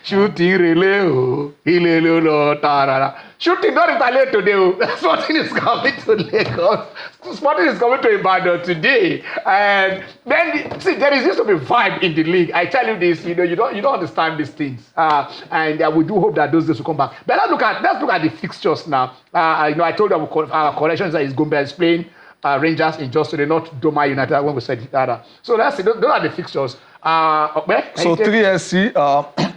A: shooting releo, Ilelo, tarara, Shooting not retaliate today. Sporting is coming to Lagos. Sporting is coming to Ibadan today. And then, see, there is used to be vibe in the league. I tell you this, you don't understand these things. And we do hope that those days will come back. But let's look at the fixtures now. I told you our corrections that is Gombe is playing Rangers in just today, not Doma United when we said it other. So let's see, those are the fixtures.
B: So 3SC,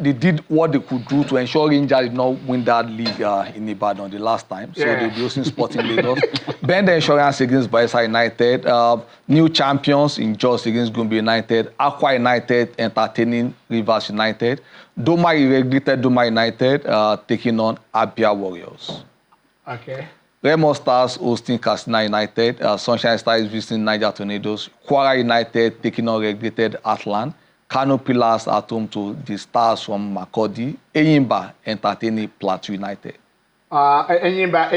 B: they did what they could do to ensure Rangers did not win that league in Ibadan the last time. So they'll be hosting Sporting Lagos. Bend the insurance against Bayelsa United. New champions in Jos against Gombe United. Aqua United entertaining Rivers United. Regretted Doma United taking on Abia Warriors.
A: Okay.
B: Remo Stars hosting Katsina United. Sunshine Stars visiting Niger Tornadoes. Kwara United taking on regretted Atlant. Kano Pillars at home to the Stars from Makurdi. Enyimba entertaining Plateau United.
A: Enyimba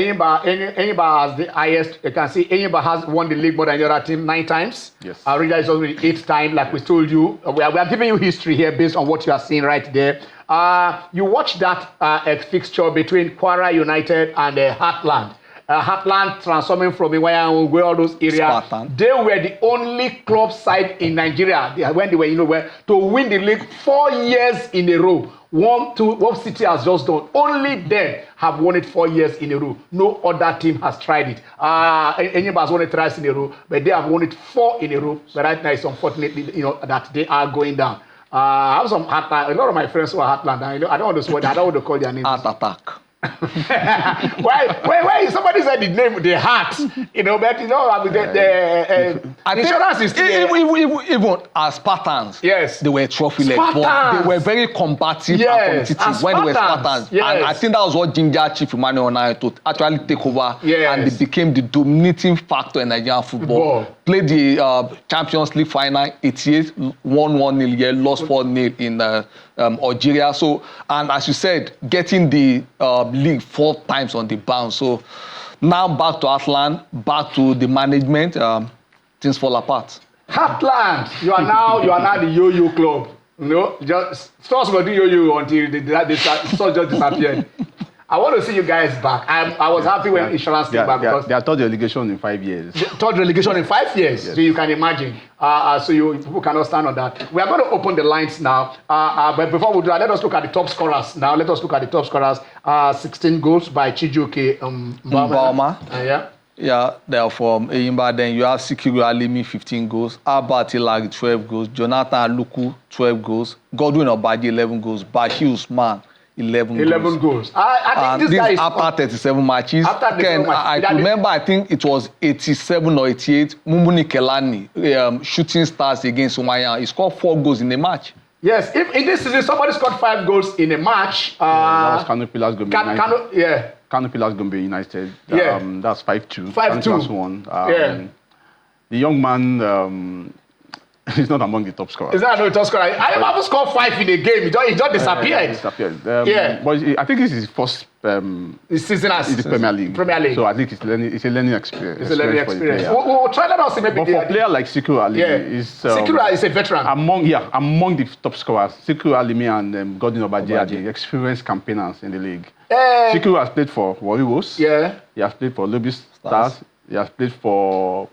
A: has the highest. You can see Enyimba has won the league more than the other team 9 times.
C: Yes.
A: Rangers is already 8th time, like we told you. We are giving you history here based on what you are seeing right there. You watch that fixture between Kwara United and Heartland. Heartland transforming from Iwayan, all those areas.
B: Spartan.
A: They were the only club side in Nigeria when they were, to win the league 4 years in a row. One city has just done. Only them have won it 4 years in a row. No other team has tried it. Enyimba has won it thrice in a row, but they have won it 4 in a row. But right now, it's unfortunately, that they are going down. I have some Heartland. A lot of my friends who are Heartland. I don't want to call their names.
B: Heart attack.
A: why somebody said the name the heart, but the insurance is still
B: even as Spartans,
A: yes,
B: they were trophy-led, but they were very combative and competitive when they were Spartans.
A: Yes.
B: And I think that was what ginger Chief Emmanuel Onayo to actually take over,
A: yes,
B: and they became the dominating factor in Nigerian football. Played the Champions League final 88, won 1-0 here, lost 4-0 in Algeria. So, and as you said, getting the league 4 times on the bounce. So now back to Heartland, back to the management, things fall apart.
A: Heartland, you are now the yo-yo club. Just stores were doing yo-yo until they just disappeared. I want to see you guys back. I was happy when insurance came back because
C: they are third relegation in 5 years.
A: Third relegation in 5 years, yes. So you can imagine. People cannot stand on that. We are going to open the lines now. But before we do that, let us look at the top scorers now. 16 goals by Chijioke Mbama.
B: Yeah, they are from Enyimba. Then you have Sikiru Alimi, 15 goals. Abba Tilari, 12 goals. Jonathan Aluku, 12 goals. Godwin Obaji, 11 goals. Bashir Usman, 11 goals.
A: I think this guy is
B: after 37 matches. I remember, I think it was 87 or 88. Mumbuni Kelani, Shooting Stars against Umayan. He scored 4 goals in a match.
A: Yes, if in this season somebody scored 5 goals in a match.
C: That was Kano Pillars Gombe United. Kano Pillars Gombe United. That's 5-2.
A: 5-2.
C: The young man. He's not among the top scorers.
A: He's not among the top scorers. I haven't scored 5 in a game. He just disappeared.
C: But I think this is his first
A: season as
C: the Premier League. So I think it's a learning experience.
A: It's a learning experience. We'll try that out. Maybe.
C: But for a player like Sikiru Alimi,
A: Sikiru is a veteran.
C: Among the top scorers, Sikiru Alimi and Godwin Obaji are the experienced campaigners in the league. Sikiru has played for Warriors.
A: Yeah.
C: He has played for Lobby Stars. He has played for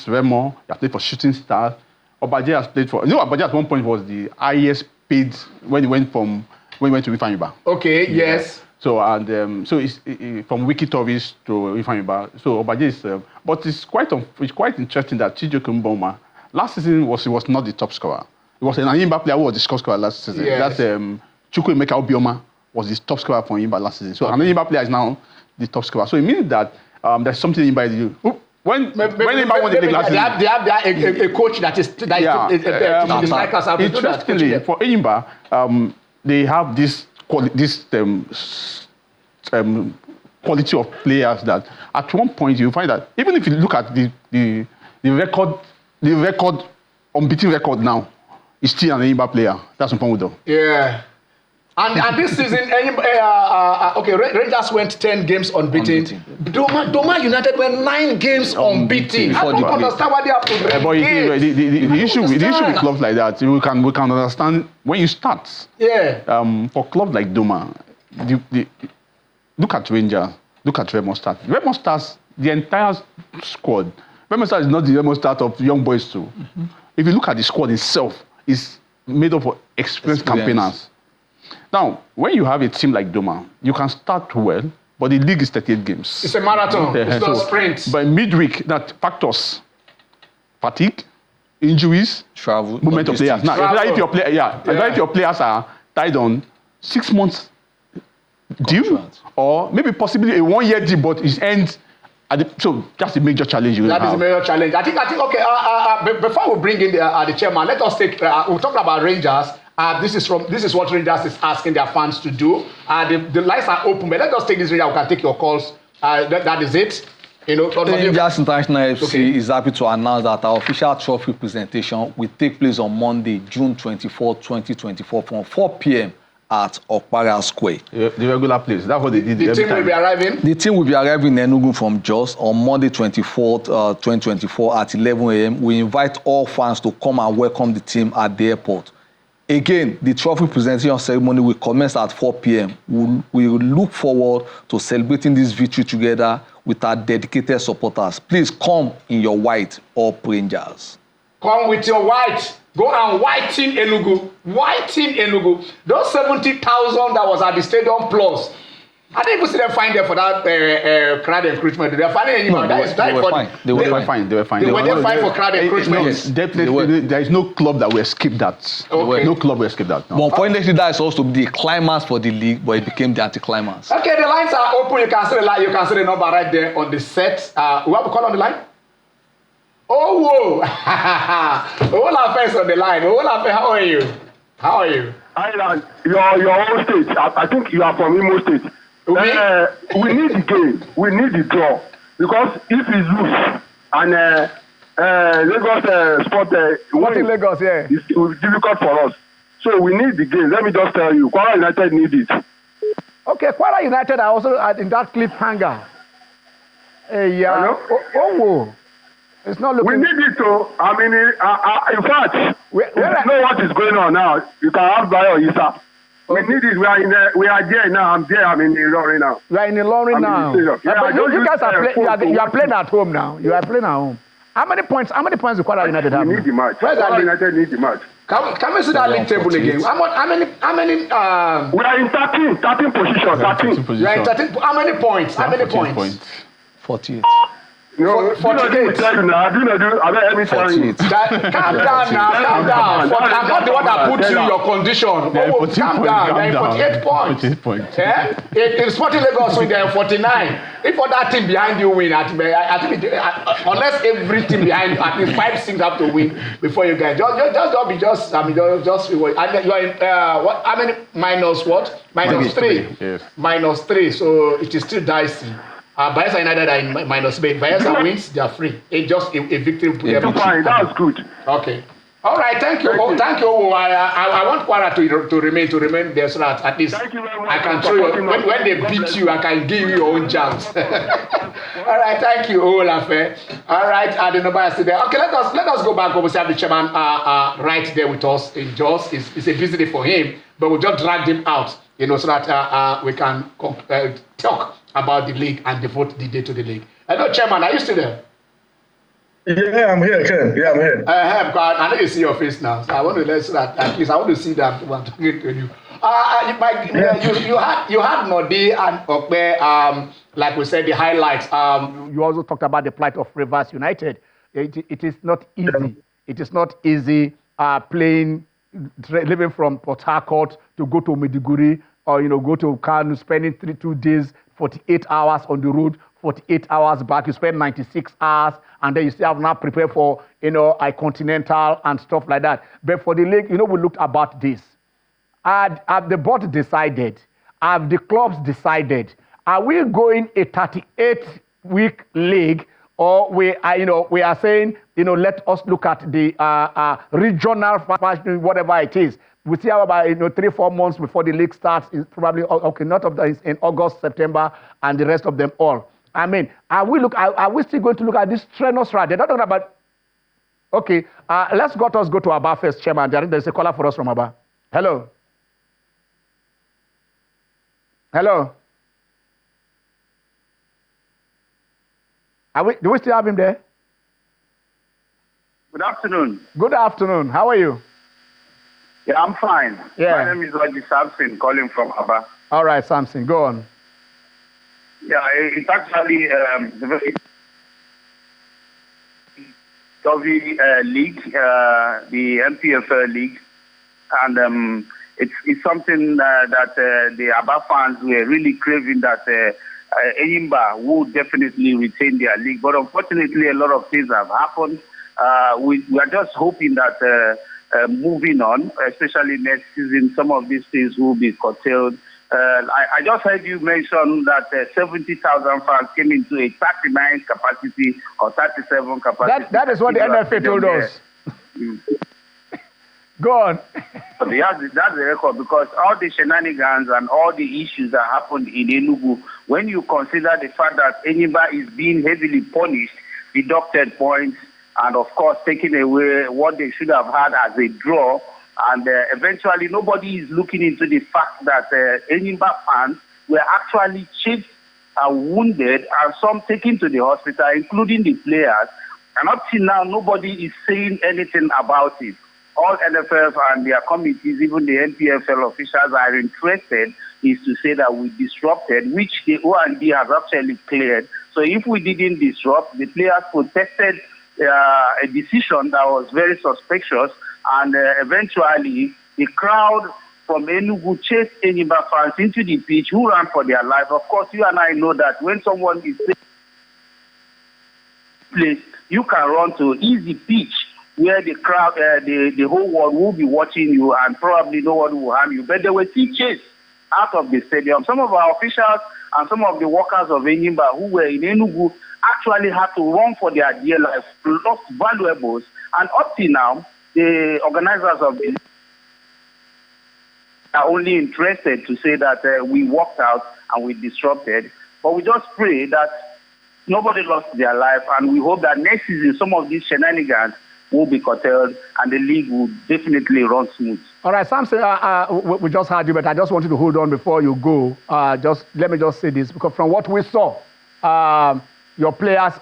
C: Remo. He has played for Shooting Stars. Obaje has played for. Obaje at one point was the highest paid when he went to Ifeanyiba.
A: Okay. Yeah. Yes.
C: So so it's from Wiki Tourist to Ifeanyiba. So Obaje is, but it's quite interesting that Chijioke Mboma last season he was not the top scorer. It was an Enyimba player who was the top scorer last season. Yes. That's Chukwuemeka Obioma was the top scorer for Enyimba last season. So an Enyimba player is now the top scorer. So it means that there's something Enyimba do. When Enyimba won the league last season,
A: they have a coach that is the strikers have to do that.
C: Interestingly, for Enyimba, they have this quality of players that at one point you find that even if you look at the unbeaten record now, is still an Enyimba player. That's Mpongwudo.
A: Yeah. And this season, Rangers went 10 games unbeaten. Doma United went 9 games unbeaten. I don't understand why they have to
C: but the issue with clubs like that, we can understand when you start.
A: Yeah.
C: For clubs like Doma, look at Rangers. look at Remo Stars. Remo Stars, the entire squad, Remo Stars is not the Remo Stars of young boys too. If you look at the squad itself, it's made up of experienced campaigners. Now, when you have a team like Doma, you can start well, but the league is 38 games.
A: It's a marathon. It's not a sprint.
C: By midweek, that factors, fatigue, injuries,
B: travel,
C: movement of players. Now, if your players are tied on 6 months deal, or maybe possibly a 1-year deal, but it ends. So that's the major challenge you have.
A: That is a major challenge. I think. Okay. Before we bring in the chairman, let us take. We'll talk about Rangers. This is what Rangers is asking their fans to do. The lines are open, but let us take this. Rangers, we can take your calls. That is it.
B: Rangers International FC is happy to announce that our official trophy presentation will take place on Monday, June 24, 2024, from 4 p.m. at Okpara Square.
C: The regular place. That's what they did.
A: The team will be arriving?
B: The team will be arriving in Enugu from Jos on Monday, 24th, 2024 at 11 a.m. We invite all fans to come and welcome the team at the airport. Again, the trophy presentation ceremony will commence at 4 p.m. We will look forward to celebrating this victory together with our dedicated supporters. Please come in your white or Rangers.
A: Come with your white. Go and whiten Enugu. Whiten Enugu. Those 70,000 that was at the stadium plus. I didn't even see them fine there for that crowd encroachment. They were finding anyone.
B: They were fine.
C: They were fine.
A: They were fine for crowd encroachment.
C: Yes, definitely. There is no club that will escape that.
A: Okay.
C: No club will escape that. No.
B: But unfortunately, that is supposed to be the climax for the league, but it became the anticlimax.
A: Okay, the lines are open. You can see the line. You can see the number right there on the set. We have a call on the line. Oh, whoa. Ola first on the line. Ola, how are you? How are you?
E: Island, your own state. I think you are from Imo State. We need the game. We need the draw. Because if we lose and Lagos
A: Lagos, yeah.
E: It's difficult for us. So we need the game. Let me just tell you, Kwara United need it.
A: Okay, Kwara United are also in that cliffhanger. Yeah. Oh, it's not looking.
E: We need it to. I mean, in fact, you know what is going on now. You can have Bayo Isa. We need it. We are there now. I'm there. I'm in Ilorin now.
A: You are in Ilorin now.
E: Yeah,
A: you guys are you are playing at home now. You are playing at home. How many points? How many points do Kwara United have?
E: We need the match.
A: Kwara
E: United need the match.
A: Can we see that league table again? How many?
E: We are in 13 position.
A: You are in 13. How many points? How many points?
B: 48.
E: No,
A: 48.
E: Calm down now.
A: Calm down. I'm not the one that put you in your condition. Calm down. They're in 48 points.
C: 48 points.
A: Yeah? If Sporting Lagos win, they're in 49. If other team behind you win, I think unless every team behind you, at least 5 teams have to win before you guys. Just and you are in what? How many minus what? Minus 3.
C: Yes.
A: Minus 3. So it is still dicey. Bayelsa United are in minus B. Bayelsa wins, they are free. It's just a victory.
E: Fine, that's good.
A: Okay. All right, thank you. Thank you. I want Kwara to remain there so that at least I can show you. When they beat you, I can give you your own jams. All right, thank you, Olafe. All right, the number is still there. Okay, let us go back. We have the chairman right there with us in Jos. It's a busy day for him, but we'll just drag him out, so that we can talk about the league and devote the day to the league. Hello, Chairman, are you still there?
D: Yeah, I'm here, Ken. Yeah, I'm here.
A: I know you see your face now, so I want to let you that at least I want to see that when I'm talking to you. You had Nodi and Okpe, like we said, the highlights. You also talked about the plight of Rivers United. It is not easy. Yeah. It is not easy living from Port Harcourt to go to Maiduguri or go to Kano, spending 2 days. 48 hours on the road, 48 hours back. You spend 96 hours, and then you still have not prepared for, a continental and stuff like that. But for the league, we looked about this. Have the board decided? Have the clubs decided? Are we going a 38-week league, or we are saying, let us look at the regional fashion, whatever it is. We see how about 3-4 months before the league starts is probably not of that is in August, September, and the rest of them all. I mean, are we still going to look at this strenuous ride? They're not talking about. Okay, let's go to Aba first, Chairman. There's a caller for us from Aba. Hello. Hello. Do we still have him there?
E: Good afternoon.
A: Good afternoon. How are you?
E: Yeah, I'm fine.
A: Yeah.
E: My name is Oji Samson, calling from Aba.
A: All right, Samson, go on.
E: Yeah, it's actually a very lovely league, the NPFL league, and it's something that the Aba fans were really craving, that Enyimba would definitely retain their league. But unfortunately, a lot of things have happened. We are just hoping that moving on, especially next season, some of these things will be curtailed. I just heard you mention that 70,000 fans came into a 39 capacity or 37 capacity.
A: That is what the NFF told us. Go on.
E: But that's the record, because all the shenanigans and all the issues that happened in Enugu, when you consider the fact that Enyimba is being heavily punished, deducted points, and of course taking away what they should have had as a draw, and eventually nobody is looking into the fact that Enyimba fans were actually chased and wounded, and some taken to the hospital, including the players. And up till now, nobody is saying anything about it. All NFF and their committees, even the NPFL officials, are interested is to say that we disrupted, which the OND has actually cleared. So if we didn't disrupt, the players protested a decision that was very suspicious, and eventually the crowd from Enugu chased Enyimba fans into the pitch who ran for their life. Of course, you and I know that when someone is placed, you can run to easy pitch where the crowd, the whole world will be watching you, and probably no one will harm you. But they were still chased out of the stadium. Some of our officials and some of the workers of Enyimba who were in Enugu actually had to run for their dear life, lost valuables, and up till now, the organizers of the are only interested to say that we walked out and we disrupted. But we just pray that nobody lost their life, and we hope that next season some of these shenanigans will be curtailed and the league will definitely run smooth.
A: All right, Samson, we just heard you, but I just want you to hold on before you go. Let me just say this, because from what we saw, your players,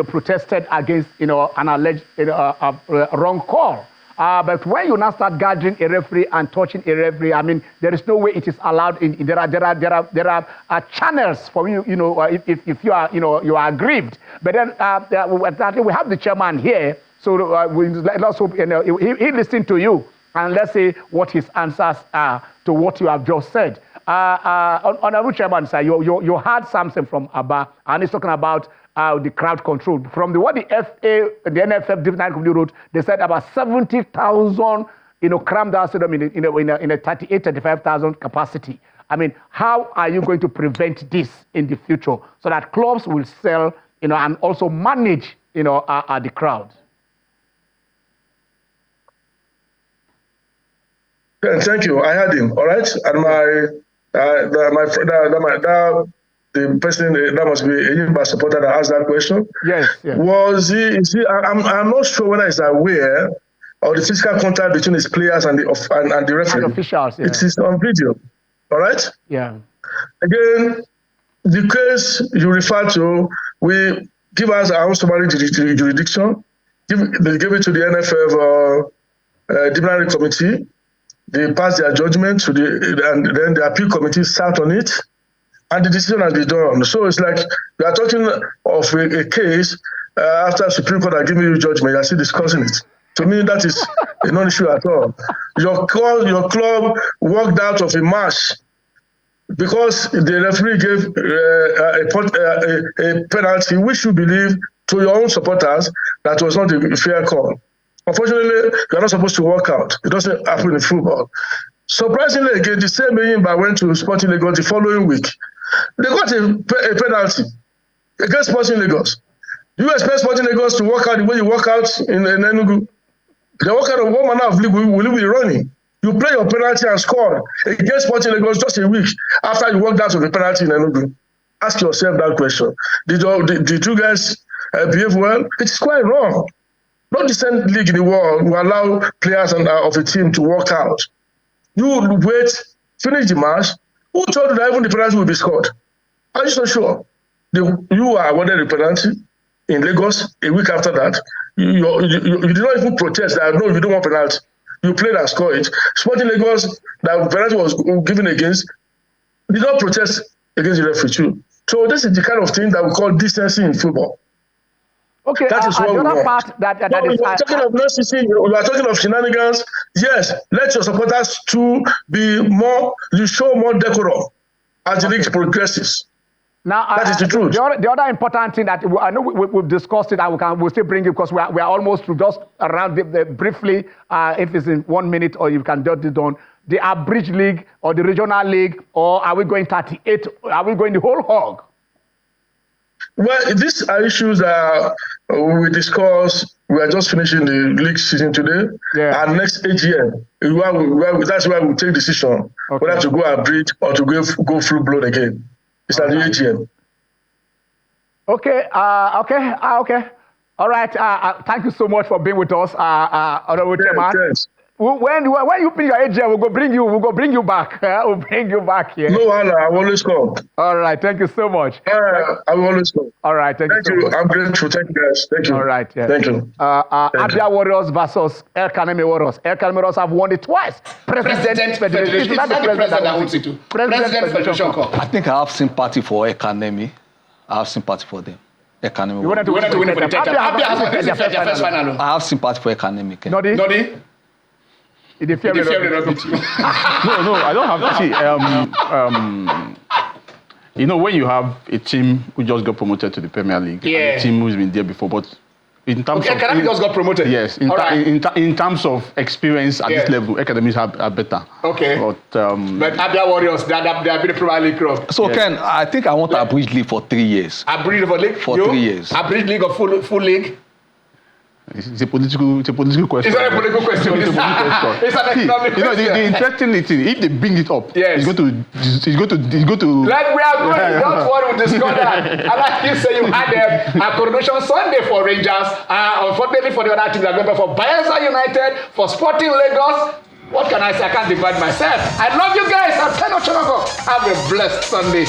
A: protested against, an alleged wrong call. But when you now start gathering a referee and touching a referee, I mean, there is no way it is allowed. There are channels for you, if you are, you are aggrieved. But then we have the chairman here, so let's hope he listened to you, and let's see what his answers are to what you have just said. Honorable Chairman, sir, you heard something from Abba, and he's talking about the crowd control. From what the NFF Divisional Committee wrote, they said about 70,000, crammed down stadium in a 35,000 capacity. I mean, how are you going to prevent this in the future so that clubs will sell, and also manage, the crowd?
D: Yeah, thank you. I heard him. All right, and the person that must be a Enyimba supporter that asked that question.
A: Yes.
D: Was he? I'm not sure whether he's aware of the physical contact between his players and the referee.
A: And officials. Yeah.
D: It is on video. All right.
A: Yeah.
D: Again, the case you refer to, we give us our own summary jurisdiction. They give it to the NFF disciplinary committee. They pass their judgment to and then the appeal committee sat on it, and the decision has been done. So it's like we are talking of a case after Supreme Court has given you judgment, you are still discussing it. To me, that is a non-issue at all. Your club walked out of a match because the referee gave a penalty, which you believe to your own supporters that was not a fair call. Unfortunately, you are not supposed to walk out. It doesn't happen in football. Surprisingly, again, the same Enyimba went to Sporting Lagos the following week. They got a penalty against Sporting Lagos. You expect Sporting Lagos to walk out the way you walk out in Enugu? They walk out of what manner of league will you be running? You play your penalty and score against Sporting Lagos just a week after you walked out of the penalty in Enugu. Ask yourself that question. Did you guys behave well? It's quite wrong. No decent league in the world will allow players of a team to walk out. You wait, finish the match. Who told you that even the penalty will be scored? Are you so sure? You are awarded the penalty. in Lagos. A week after that, you did not even protest that no, you don't want penalty. You played and scored it. Sporting Lagos, that penalty was given against, did not protest against the referee too. So this is the kind of thing that we call decency in football.
A: Okay,
D: that is what we want.
A: part that is...
D: We are talking of narcissism, we are talking of shenanigans. Yes, let your supporters to be more, you show more decorum as the league progresses.
A: Now,
D: that is the truth.
A: The other important thing that I know we've discussed it, and we'll still bring it because we are almost through. Just around briefly, if it's in 1 minute or you can jot it down. The Abridged League or the Regional League, or are we going 38? Are we going the whole hog?
D: Well, these are issues that we discuss. We are just finishing the league season today.
A: Yeah.
D: And next AGM, that's why we take decision whether to go abridged or to go full blown again. It's at the AGM.
A: Okay. Okay. All right. Thank you so much for being with us, Honorable Chairman.
D: Yes.
A: When you finish your AGM, we'll go bring you back. We'll bring you back here.
D: No, I will always come.
A: All right. Thank you so much.
D: I will always come.
A: All right. Thank you so much.
D: I'm grateful. Thank you, guys. Thank you.
A: All right. Yeah.
D: Thank you.
A: Abia Warriors versus El Kaneme Warriors. El Kaneme Warriors have won it twice. President Federation. Is that the president that wants it to? President Federation Cup.
B: I think I have sympathy for Ekanemi. I have sympathy for them. Ekanemi.
A: You wanted to win it for the third time. Abia has their first final.
B: I have sympathy for Ekanemi.
A: Nodi? No,
C: I don't have to see. When you have a team who just got promoted to the Premier League, and a team who's been there before, but in terms of...
A: Academy just got promoted?
C: Yes. In terms of experience at this level, academies are better.
A: Okay. But Abia Warriors, they have been a Premier League club.
B: So, Ken, I think I want a Abridged League for 3 years.
A: Abridged League?
B: For 3 years.
A: Abridged League or full league?
C: It's a political question.
A: It's not a political question. It's an economic question.
C: The interesting thing, if they bring it up,
A: yes.
C: it's going to.
A: Like we are going, don't worry, we discuss that. And like you say, you had a coronation Sunday for Rangers. Unfortunately for the other teams, they're going for Bayelsa United, for Sporting Lagos. What can I say? I can't divide myself. I love you guys. I'm 10 o'clock. Have a blessed Sunday.